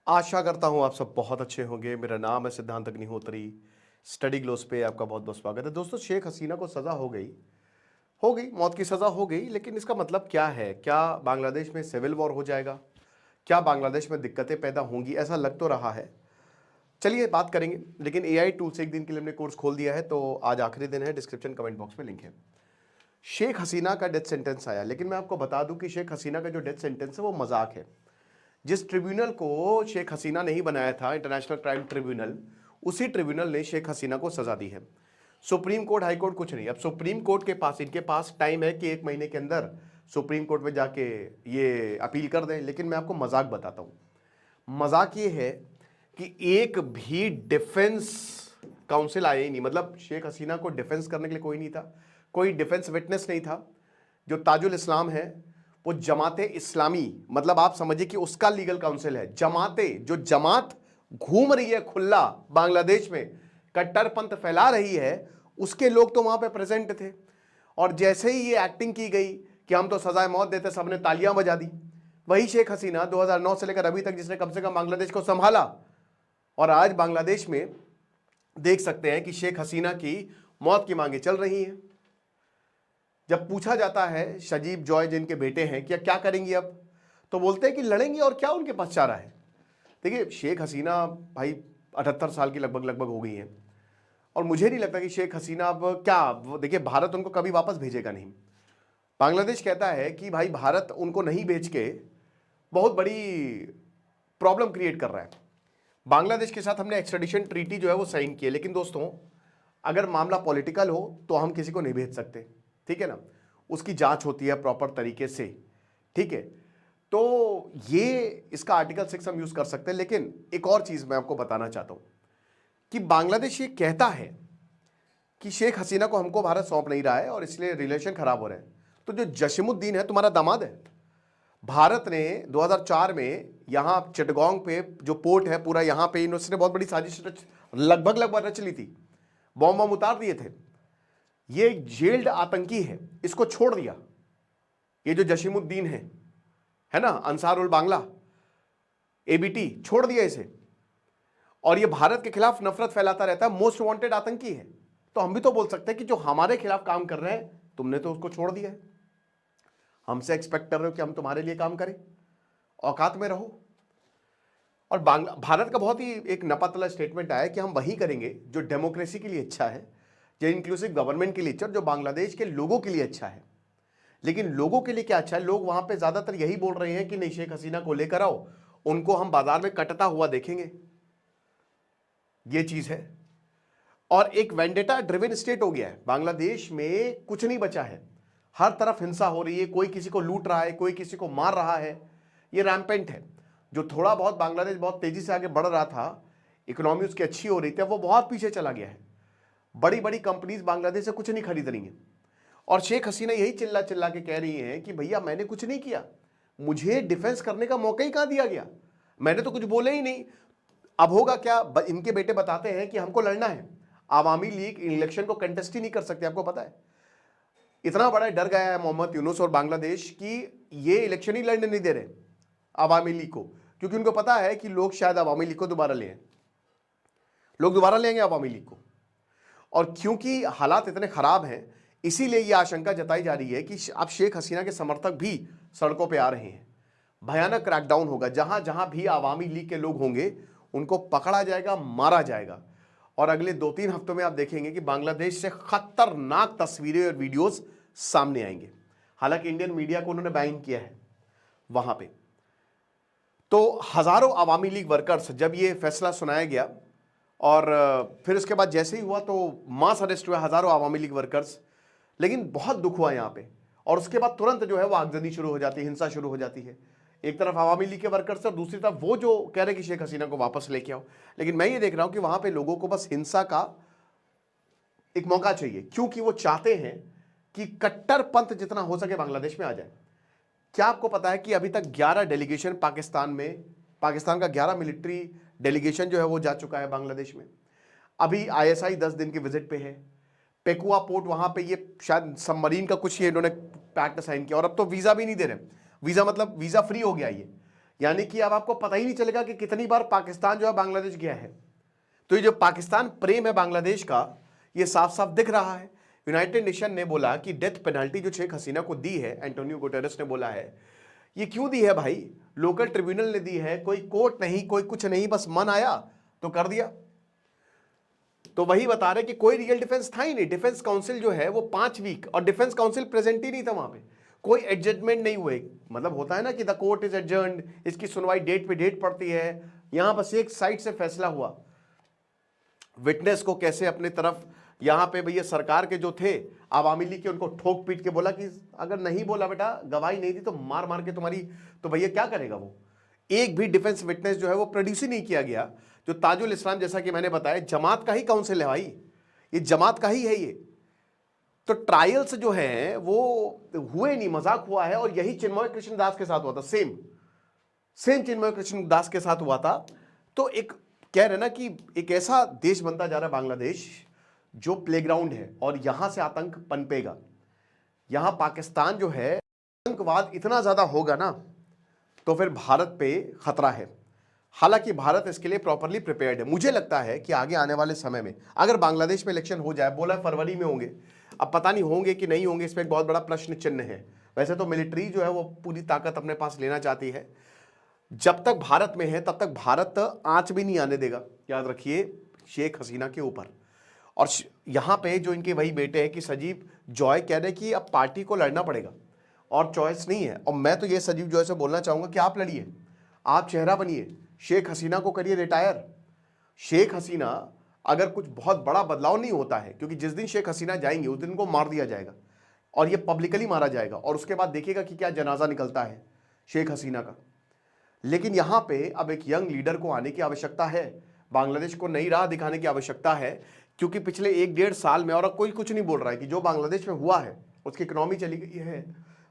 आशा करता हूँ आप सब बहुत अच्छे होंगे। मेरा नाम है सिद्धांत अग्निहोत्री। स्टडी ग्लोस पे आपका बहुत बहुत स्वागत है। दोस्तों, शेख हसीना को सज़ा हो गई, मौत की सज़ा हो गई, लेकिन इसका मतलब क्या है? क्या बांग्लादेश में सिविल वॉर हो जाएगा? क्या बांग्लादेश में दिक्कतें पैदा होंगी? ऐसा लग तो रहा है। चलिए बात करेंगे, लेकिन एआई टूल से एक दिन के लिए हमने कोर्स खोल दिया है, तो आज आखिरी दिन है। डिस्क्रिप्शन कमेंट बॉक्स में लिंक है। शेख हसीना का डेथ सेंटेंस आया, लेकिन मैं आपको बता दूं कि शेख हसीना का जो डेथ सेंटेंस है वो मजाक है। जिस ट्रिब्यूनल को शेख हसीना ने ही बनाया था, इंटरनेशनल क्राइम ट्रिब्यूनल, उसी ट्रिब्यूनल ने शेख हसीना को सजा दी है। सुप्रीम कोर्ट, हाई कोर्ट कुछ नहीं। अब सुप्रीम कोर्ट के पास, इनके पास टाइम है कि 1 महीने के अंदर सुप्रीम कोर्ट में जाके ये अपील कर दें। लेकिन मैं आपको मजाक बताता हूं। मजाक ये है कि एक भी डिफेंस काउंसिल आया ही नहीं। मतलब शेख हसीना को डिफेंस करने के लिए कोई नहीं था, कोई डिफेंस विटनेस नहीं था। जो ताजुल इस्लाम है वो जमाते इस्लामी, मतलब आप समझिए कि उसका लीगल काउंसिल है। जो जमात घूम रही है खुला बांग्लादेश में, कट्टरपंथ फैला रही है, उसके लोग तो वहां पे प्रेजेंट थे। और जैसे ही ये एक्टिंग की गई कि हम तो सजाए मौत देते, सबने तालियां बजा दी। वही शेख हसीना 2009 से लेकर अभी तक, जिसने कम से कम बांग्लादेश को संभाला। और आज बांग्लादेश में देख सकते हैं कि शेख हसीना की मौत की मांगे चल रही हैं। जब पूछा जाता है शजीब जॉय जिनके बेटे हैं कि क्या करेंगी अब, तो बोलते हैं कि लड़ेंगी, और क्या उनके पास चारा है। देखिए, शेख हसीना भाई 78 साल की लगभग लगभग हो गई हैं, और मुझे नहीं लगता कि शेख हसीना अब देखिए, भारत उनको कभी वापस भेजेगा नहीं। बांग्लादेश कहता है कि भाई भारत उनको नहीं भेज के बहुत बड़ी प्रॉब्लम क्रिएट कर रहा है। बांग्लादेश के साथ हमने एक्स्ट्रेडिशन ट्रीटी जो है वो साइन की है, लेकिन दोस्तों अगर मामला पॉलिटिकल हो तो हम किसी को नहीं भेज सकते, ठीक है ना। उसकी जांच होती है प्रॉपर तरीके से, ठीक है। तो ये इसका आर्टिकल 6 हम यूज कर सकते हैं। लेकिन एक और चीज मैं आपको बताना चाहता हूं कि बांग्लादेश ये कहता है कि शेख हसीना को हमको भारत सौंप नहीं रहा है और इसलिए रिलेशन खराब हो रहे हैं। तो जो जशीमुद्दीन है तुम्हारा दामाद है, भारत ने 2004 में यहां चिटगांव पे जो पोर्ट है पूरा, यहां पे इन्होंने बहुत बड़ी साजिश लगभग लगभग रच ली थी, बॉम्ब बम उतार दिए थे। ये एक जेल्ड आतंकी है, इसको छोड़ दिया। ये जो जशीमुद्दीन है ना, अंसारुल बांग्ला, एबीटी, छोड़ दिया इसे। और ये भारत के खिलाफ नफरत फैलाता रहता है, मोस्ट वांटेड आतंकी है। तो हम भी तो बोल सकते हैं कि जो हमारे खिलाफ काम कर रहे हैं, तुमने तो उसको छोड़ दिया है, हमसे एक्सपेक्ट कर रहे हो कि हम तुम्हारे लिए काम करें? औकात में रहो। और भारत का बहुत ही एक नपातला स्टेटमेंट आया कि हम वही करेंगे जो डेमोक्रेसी के लिए अच्छा है, जो इंक्लूसिव गवर्नमेंट के लिए अच्छा है, जो बांग्लादेश के लोगों के लिए अच्छा है। लेकिन लोगों के लिए क्या अच्छा है? लोग वहां पे ज्यादातर यही बोल रहे हैं कि नहीं, शेख हसीना को लेकर आओ, उनको हम बाजार में कटता हुआ देखेंगे। ये चीज है। और एक वेंडेटा ड्रिवन स्टेट हो गया है बांग्लादेश में, कुछ नहीं बचा है। हर तरफ हिंसा हो रही है, कोई किसी को लूट रहा है, कोई किसी को मार रहा है। ये रैम्पेंट है। जो थोड़ा बहुत बांग्लादेश बहुत तेजी से आगे बढ़ रहा था, इकोनॉमी उसकी अच्छी हो रही थी, वो बहुत पीछे चला गया है। बड़ी बड़ी कंपनीज बांग्लादेश से कुछ नहीं खरीद रही हैं। और शेख हसीना यही चिल्ला चिल्ला के कह रही हैं कि भैया मैंने कुछ नहीं किया, मुझे डिफेंस करने का मौका ही कहां दिया गया, मैंने तो कुछ बोले ही नहीं। अब होगा क्या? इनके बेटे बताते हैं कि हमको लड़ना है। आवामी लीग इलेक्शन को कंटेस्ट ही नहीं कर सकते, आपको पता है। इतना बड़ा डर गया है मोहम्मद यूनुस और बांग्लादेश कि ये इलेक्शन ही लड़ने नहीं दे रहे आवामी लीग को, क्योंकि उनको पता है कि लोग शायद आवामी लीग को दोबारा लें, लोग दोबारा लेंगे आवामी लीग को। और क्योंकि हालात इतने खराब हैं, इसीलिए यह आशंका जताई जा रही है कि अब शेख हसीना के समर्थक भी सड़कों पर आ रहे हैं। भयानक क्रैकडाउन होगा, जहां जहां भी आवामी लीग के लोग होंगे उनको पकड़ा जाएगा, मारा जाएगा। और अगले 2-3 हफ्तों में आप देखेंगे कि बांग्लादेश से खतरनाक तस्वीरें और वीडियोस सामने आएंगे। हालांकि इंडियन मीडिया को उन्होंने बैन किया है वहां पे। तो हजारों आवामी लीग वर्कर्स, जब ये फैसला सुनाया गया और फिर उसके बाद जैसे ही हुआ तो मास अरेस्ट हुआ हजारों आवामी लीग वर्कर्स। लेकिन बहुत दुख हुआ यहां पे। और उसके बाद तुरंत जो है वो आगजनी शुरू हो जाती है, हिंसा शुरू हो जाती है। एक तरफ आवामी लीग के वर्कर्स और दूसरी तरफ वो जो कह रहे कि शेख हसीना को वापस लेके आओ। लेकिन मैं ये देख रहा हूं कि वहां पे लोगों को बस हिंसा का एक मौका चाहिए, क्योंकि वो चाहते हैं कि कट्टरपंथ जितना हो सके बांग्लादेश में आ जाए। क्या आपको पता है कि अभी तक 11 डेलीगेशन पाकिस्तान का 11 मिलिट्री डेलीगेशन जो है वो जा चुका है बांग्लादेश में। अभी आईएसआई 10 दिन की विजिट पे है। पेकुआ पोर्ट, वहां पे ये शायद सबमरीन का कुछ ये इन्होंने पैक्ट साइन किया, और अब तो वीजा भी नहीं दे रहे। वीजा मतलब वीजा फ्री हो गया ये। यानी कि अब आपको पता ही नहीं चलेगा कि कितनी बार पाकिस्तान जो है बांग्लादेश गया है। तो ये जो पाकिस्तान प्रेम है बांग्लादेश का, ये साफ साफ दिख रहा है। यूनाइटेड नेशन ने बोला कि डेथ पेनल्टी जो शेख हसीना को दी है, एंटोनियो गुटेरेस ने बोला है, ये क्यों दी है भाई? लोकल ट्रिब्यूनल ने दी है, कोई कोर्ट नहीं, कोई कुछ नहीं, बस मन आया तो कर दिया। तो वही बता रहे कि कोई रियल डिफेंस था ही नहीं। डिफेंस काउंसिल जो है वो 5 वीक, और डिफेंस काउंसिल प्रेजेंट ही नहीं था वहां पे, कोई एडजमेंट नहीं हुए। मतलब होता है ना कि द कोर्ट इज एडजर्न्ड, इसकी सुनवाई डेट पे डेट पड़ती है, यहां बस एक साइड से फैसला हुआ। विटनेस को कैसे अपने तरफ, यहां पे भैया सरकार के जो थे आवामी लीग के, उनको ठोक पीट के बोला कि अगर नहीं बोला बेटा, गवाही नहीं दी तो मार मार के तुम्हारी, तो भैया क्या करेगा वो? एक भी डिफेंस विटनेस जो है वो प्रोड्यूस ही नहीं किया गया। जो ताजुल इस्लाम, जैसा कि मैंने बताया, जमात का ही काउंसिल है भाई, ये जमात का ही है ये। तो ट्रायल्स जो है वो हुए नहीं, मजाक हुआ है। और यही चिन्मय कृष्ण दास के साथ हुआ था, सेम चिन्मय कृष्ण दास के साथ हुआ था। तो एक कह रहे ना कि एक ऐसा देश बनता जा रहा है बांग्लादेश जो प्लेग्राउंड है, और यहां से आतंक पनपेगा। यहां पाकिस्तान जो है, आतंकवाद इतना ज्यादा होगा ना, तो फिर भारत पे खतरा है। हालांकि भारत इसके लिए प्रॉपरली प्रिपेयर्ड है। मुझे लगता है कि आगे आने वाले समय में अगर बांग्लादेश में इलेक्शन हो जाए, बोला फरवरी में होंगे, अब पता नहीं होंगे कि नहीं होंगे, इस पर एक बहुत बड़ा प्रश्न चिन्ह है। वैसे तो मिलिट्री जो है वो पूरी ताकत अपने पास लेना चाहती है। जब तक भारत में है तब तक भारत आंच भी नहीं आने देगा, याद रखिए, शेख हसीना के ऊपर। और यहां पे जो इनके वही बेटे हैं कि सजीव जॉय कह रहे कि अब पार्टी को लड़ना पड़ेगा और चॉइस नहीं है। और मैं तो ये सजीव जॉय से बोलना चाहूंगा कि आप लड़िए, आप चेहरा बनिए, शेख हसीना को करिए रिटायर। शेख हसीना, अगर कुछ बहुत बड़ा बदलाव नहीं होता है, क्योंकि जिस दिन शेख हसीना जाएंगे उस दिन को मार दिया जाएगा, और ये पब्लिकली मारा जाएगा, और उसके बाद देखिएगा कि क्या जनाजा निकलता है शेख हसीना का। लेकिन यहां पे अब एक यंग लीडर को आने की आवश्यकता है, बांग्लादेश को नई राह दिखाने की आवश्यकता है। क्योंकि पिछले 1-1.5 साल में, और कोई कुछ नहीं बोल रहा है कि जो बांग्लादेश में हुआ है, उसकी इकोनॉमी चली गई है,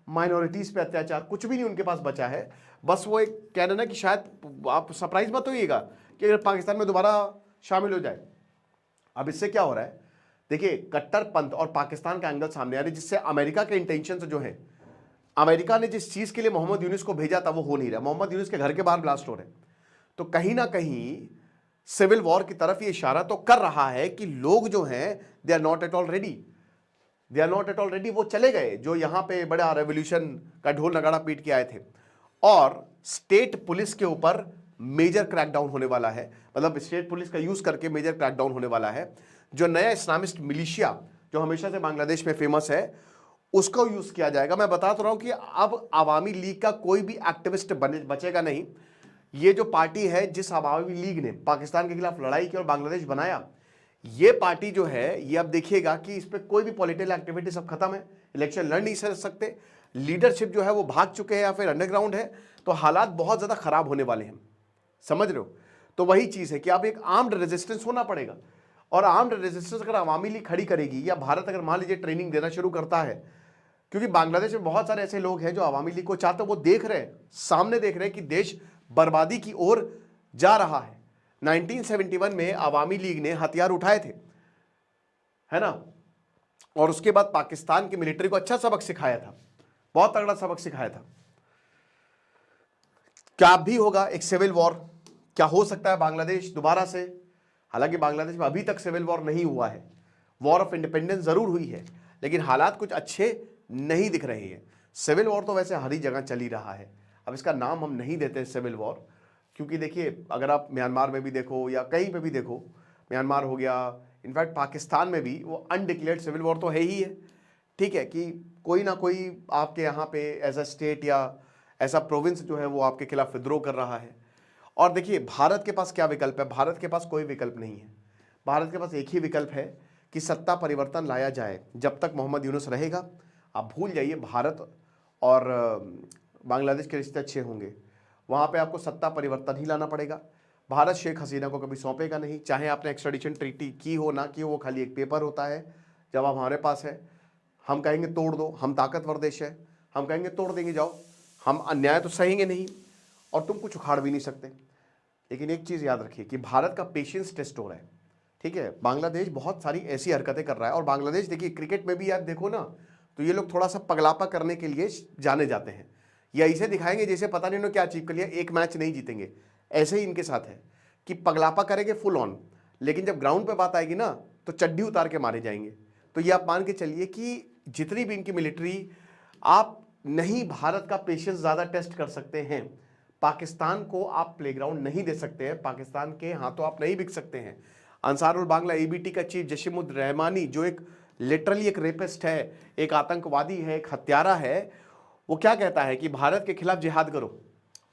माइनॉरिटीज पे अत्याचार, कुछ भी नहीं उनके पास बचा है। बस वो एक कहना ना कि शायद आप सरप्राइज मत होइएगा कि अगर पाकिस्तान में दोबारा शामिल हो जाए। अब इससे क्या हो रहा है, देखिए, कट्टरपंथ और पाकिस्तान का एंगल सामने आ रहा है, जिससे अमेरिका के इंटेंशन जो है, अमेरिका ने जिस चीज के लिए मोहम्मद यूनुस को भेजा था वो हो नहीं रहा। मोहम्मद यूनुस के घर के बाहर ब्लास्ट हो रहे हैं। तो कहीं ना कहीं सिविल वॉर की तरफ ये इशारा तो कर रहा है कि लोग जो हैं they are not at all ready, they are not at all ready. वो चले गए जो यहां पे बड़ा रेवोल्यूशन का ढोल नगाड़ा पीट के आए थे। और स्टेट पुलिस के ऊपर मेजर क्रैकडाउन होने वाला है, मतलब स्टेट पुलिस का यूज करके मेजर क्रैकडाउन होने वाला है। जो नया इस्लामिस्ट मिलिशिया जो हमेशा से बांग्लादेश में फेमस है, उसको यूज किया जाएगा। मैं बता तो रहा हूं कि अब आवामी लीग का कोई भी एक्टिविस्ट बचेगा नहीं। ये जो पार्टी है, जिस आवामी लीग ने पाकिस्तान के खिलाफ लड़ाई की और बांग्लादेश बनाया, ये पार्टी जो है, ये अब देखिएगा कि इस पर कोई भी पॉलिटिकल एक्टिविटी सब खत्म है, इलेक्शन लड़ नहीं सकते, लीडरशिप जो है वो भाग चुके हैं या फिर अंडरग्राउंड है। तो हालात बहुत ज्यादा खराब होने वाले हैं, समझ रहे हो? तो वही चीज है कि आप एक आर्म्ड रेजिस्टेंस होना पड़ेगा, और आर्म्ड रेजिस्टेंस अगर अवामी लीग खड़ी करेगी, या भारत अगर मान लीजिए ट्रेनिंग देना शुरू करता है, क्योंकि बांग्लादेश में बहुत सारे ऐसे लोग हैं जो अवामी लीग को चाहते हैं, वो देख रहे हैं, सामने देख रहे हैं कि देश बर्बादी की ओर जा रहा है। 1971 में अवामी लीग ने हथियार उठाए थे, है ना, और उसके बाद पाकिस्तान की मिलिट्री को अच्छा सबक सिखाया था, बहुत तगड़ा सबक सिखाया था। क्या भी होगा एक सिविल वॉर? क्या हो सकता है बांग्लादेश दोबारा से? हालांकि बांग्लादेश में अभी तक सिविल वॉर नहीं हुआ है, वॉर ऑफ इंडिपेंडेंस जरूर हुई है, लेकिन हालात कुछ अच्छे नहीं दिख रहे हैं। सिविल वॉर तो वैसे हर ही जगह चल ही रहा है। अब इसका नाम हम नहीं देते सिविल वॉर, क्योंकि देखिए, अगर आप म्यांमार में भी देखो या कहीं पे भी देखो, म्यांमार हो गया, इनफैक्ट पाकिस्तान में भी, वो अनडिक्लेयर्ड सिविल वॉर तो है ही है। ठीक है कि कोई ना कोई आपके यहाँ पे एज अ स्टेट या ऐसा प्रोविंस जो है वो आपके खिलाफ विद्रोह कर रहा है। और देखिए, भारत के पास क्या विकल्प है? भारत के पास कोई विकल्प नहीं है। भारत के पास एक ही विकल्प है कि सत्ता परिवर्तन लाया जाए। जब तक मोहम्मद यूनुस रहेगा, आप भूल जाइए भारत और बांग्लादेश के रिश्ते अच्छे होंगे। वहाँ पे आपको सत्ता परिवर्तन ही लाना पड़ेगा। भारत शेख हसीना को कभी सौंपेगा नहीं, चाहे आपने एक्स्ट्राडिशन ट्रीटी की हो ना की हो, वो खाली एक पेपर होता है। जब आप हमारे पास है, हम कहेंगे तोड़ दो, हम ताकतवर देश है, हम कहेंगे तोड़ देंगे, जाओ, हम अन्याय तो सहेंगे नहीं, और तुम कुछ उखाड़ भी नहीं सकते। लेकिन एक चीज़ याद रखिए कि भारत का पेशेंस टेस्ट हो रहा है, ठीक है। बांग्लादेश बहुत सारी ऐसी हरकतें कर रहा है, और बांग्लादेश देखिए क्रिकेट में भी आप देखो ना, तो ये लोग थोड़ा सा पगलापा करने के लिए जाने जाते हैं। या इसे दिखाएंगे जैसे पता नहीं उन्होंने क्या अचीव कर लिया, एक मैच नहीं जीतेंगे। ऐसे ही इनके साथ है कि पगलापा करेंगे फुल ऑन, लेकिन जब ग्राउंड पे बात आएगी ना तो चड्डी उतार के मारे जाएंगे। तो ये आप मान के चलिए कि जितनी भी इनकी मिलिट्री, आप नहीं भारत का पेशेंस ज़्यादा टेस्ट कर सकते हैं, पाकिस्तान को आप प्लेग्राउंड नहीं दे सकते हैं, पाकिस्तान के हाथों आप नहीं बिक सकते हैं। अंसारुल बांग्ला एबीटी का चीफ जशीमुद्द रहमानी, जो एक लिटरली एक रेपिस्ट है, एक आतंकवादी है, एक हत्यारा है, वो क्या कहता है कि भारत के खिलाफ जिहाद करो,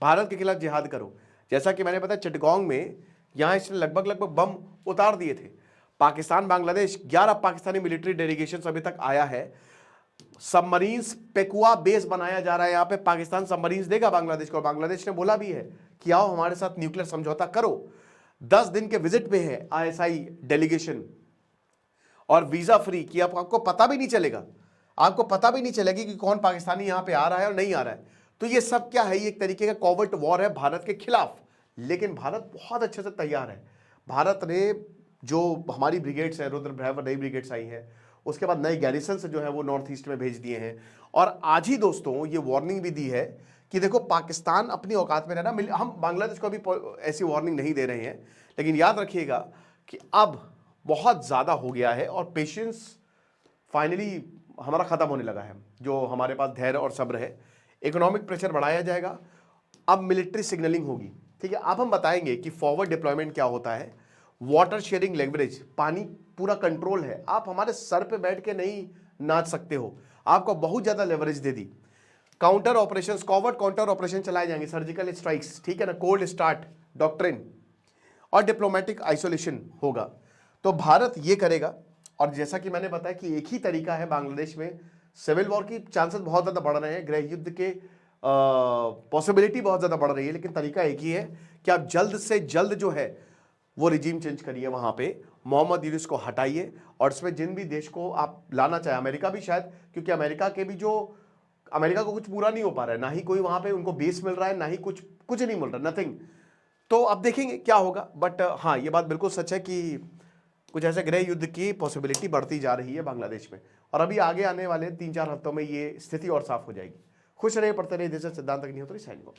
भारत के खिलाफ जिहाद करो। जैसा कि मैंने बताया चिटगांव में यहाँ इसने लगभग बम उतार दिए थे। पाकिस्तान बांग्लादेश 11 पाकिस्तानी मिलिट्री डेलीगेशन अभी तक आया है। सबमरीन्स पेकुआ बेस बनाया जा रहा है यहाँ पे, पाकिस्तान सबमरीन्स देगा बांग्लादेश को। बांग्लादेश ने बोला भी है कि आओ हमारे साथ न्यूक्लियर समझौता करो। 10 दिन के विजिट पे है आईएसआई डेलीगेशन और वीजा फ्री, कि आपको पता भी नहीं चलेगा, आपको पता भी नहीं चलेगी कि कौन पाकिस्तानी यहाँ पे आ रहा है और नहीं आ रहा है। तो ये सब क्या है, ये एक तरीके का कॉवर्ट वॉर है भारत के खिलाफ। लेकिन भारत बहुत अच्छे से तैयार है। भारत ने जो हमारी ब्रिगेड्स है, रुद्रप्रयाग नई ब्रिगेड्स आई हैं, उसके बाद नए गैरिसन जो है वो नॉर्थ ईस्ट में भेज दिए हैं। और आज ही दोस्तों ये वार्निंग भी दी है कि देखो पाकिस्तान अपनी औकात में रहना, हम बांग्लादेश को अभी ऐसी वार्निंग नहीं दे रहे हैं, लेकिन याद रखिएगा कि अब बहुत ज़्यादा हो गया है और पेशेंस फाइनली हमारा ख़त्म होने लगा है। जो हमारे पास धैर्य और सब्र है, इकोनॉमिक प्रेशर बढ़ाया जाएगा, अब मिलिट्री सिग्नलिंग होगी, ठीक है। अब हम बताएंगे कि फॉरवर्ड डिप्लॉयमेंट क्या होता है, वाटर शेयरिंग लेवरेज, पानी पूरा कंट्रोल है, आप हमारे सर पे बैठ के नहीं नाच सकते हो, आपको बहुत ज़्यादा लेवरेज दे दी। Counter operation, covert counter operation चलाए जाएंगे, सर्जिकल स्ट्राइक्स, ठीक है ना, कोल्ड स्टार्ट डॉक्ट्रिन और डिप्लोमेटिक आइसोलेशन होगा। तो भारत ये करेगा। और जैसा कि मैंने बताया कि एक ही तरीका है बांग्लादेश में, सिविल वॉर की चांसेस बहुत ज़्यादा बढ़ रहे हैं, गृह युद्ध के पॉसिबिलिटी बहुत ज़्यादा बढ़ रही है, लेकिन तरीका एक ही है कि आप जल्द से जल्द जो है वो रिजीम चेंज करिए, वहाँ पे मोहम्मद यूनुस को हटाइए और इसमें जिन भी देश को आप लाना चाहे, अमेरिका भी शायद, क्योंकि अमेरिका के भी जो, अमेरिका को कुछ पूरा नहीं हो पा रहा है, ना ही कोई वहाँ पे उनको बेस मिल रहा है, ना ही कुछ नहीं मिल रहा, नथिंग। तो अब देखेंगे क्या होगा। बट हाँ, ये बात बिल्कुल सच है कि कुछ ऐसे गृह युद्ध की पॉसिबिलिटी बढ़ती जा रही है बांग्लादेश में, और अभी आगे आने वाले 3-4 हफ्तों में ये स्थिति और साफ हो जाएगी। खुश रहिए, पढ़ते रहिए, देश सिद्धांत अग्निहोत्री, साइनिंग ऑफ।